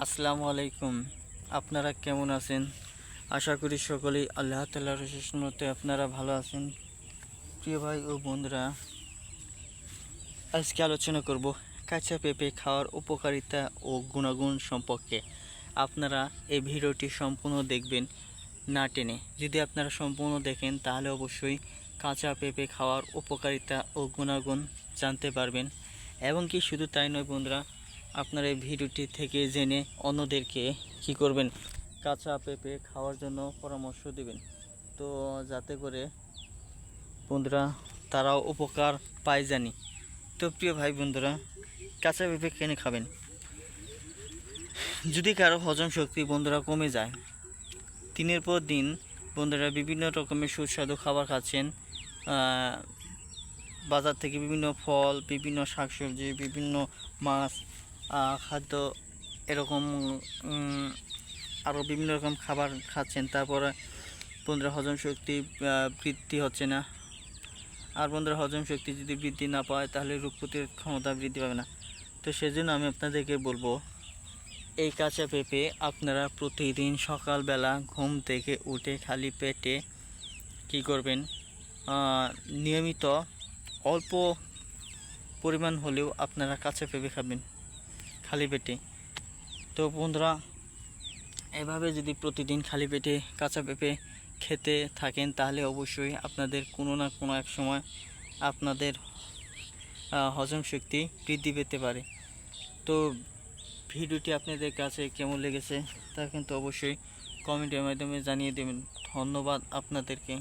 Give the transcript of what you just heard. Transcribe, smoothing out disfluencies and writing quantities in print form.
আসসালামু আলাইকুম। আপনারা কেমন আছেন? আশা করি সকলেই আল্লাহ তাআলার অশেষ রহমতে আপনারা ভালো আছেন। প্রিয় ভাই ও বন্ধুরা, আজকে আলোচনা করব কাঁচা পেঁপে খাওয়ার উপকারিতা ও গুণাগুণ সম্পর্কে। আপনারা এই ভিডিওটি সম্পূর্ণ দেখবেন না টেনে। যদি আপনারা সম্পূর্ণ দেখেন তাহলে অবশ্যই কাঁচা পেঁপে খাওয়ার উপকারিতা ও গুণাগুণ জানতে পারবেন। এবং কি শুধু তাই নয় বন্ধুরা, আপনারা এই ভিডিওটি থেকে জেনে অন্যদেরকে কী করবেন, কাঁচা পেঁপে খাওয়ার জন্য পরামর্শ দেবেন। তো যাতে করে বন্ধুরা তারাও উপকার পায় জানি। তো প্রিয় ভাই বন্ধুরা, কাঁচা পেঁপে কেন খাবেন? যদি কারো হজম শক্তি বন্ধুরা কমে যায়, দিনের পর দিন বন্ধুরা বিভিন্ন রকমের সুস্বাদু খাবার খাচ্ছেন, বাজার থেকে বিভিন্ন ফল, বিভিন্ন শাকসবজি, বিভিন্ন মাছ, খাদ্য, এরকম আরও বিভিন্ন রকম খাবার খাচ্ছেন, তারপরে বন্ধুরা হজম শক্তি বৃদ্ধি হচ্ছে না। আর বন্ধুরা হজম শক্তি যদি বৃদ্ধি না পায় তাহলে রোগ প্রতিরোধ ক্ষমতা বৃদ্ধি পাবে না। তো সেজন্য আমি আপনাদেরকে বলবো, এই কাঁচা পেঁপে আপনারা প্রতিদিন সকালবেলা ঘুম থেকে উঠে খালি পেটে কী করবেন, নিয়মিত অল্প পরিমাণ হলেও আপনারা কাঁচা পেঁপে খাবেন খালি পেটে। তো বন্ধুরা এভাবে যদি প্রতিদিন খালি পেটে কাঁচা পেঁপে খেতে থাকেন তাহলে অবশ্যই আপনাদের কোনো না কোনো এক সময় আপনাদের হজম শক্তি বৃদ্ধি পেতে পারে। তো ভিডিওটি আপনাদের কাছে কেমন লেগেছে তা কিন্তু অবশ্যই কমেন্টের মাধ্যমে জানিয়ে দেবেন। ধন্যবাদ আপনাদেরকে।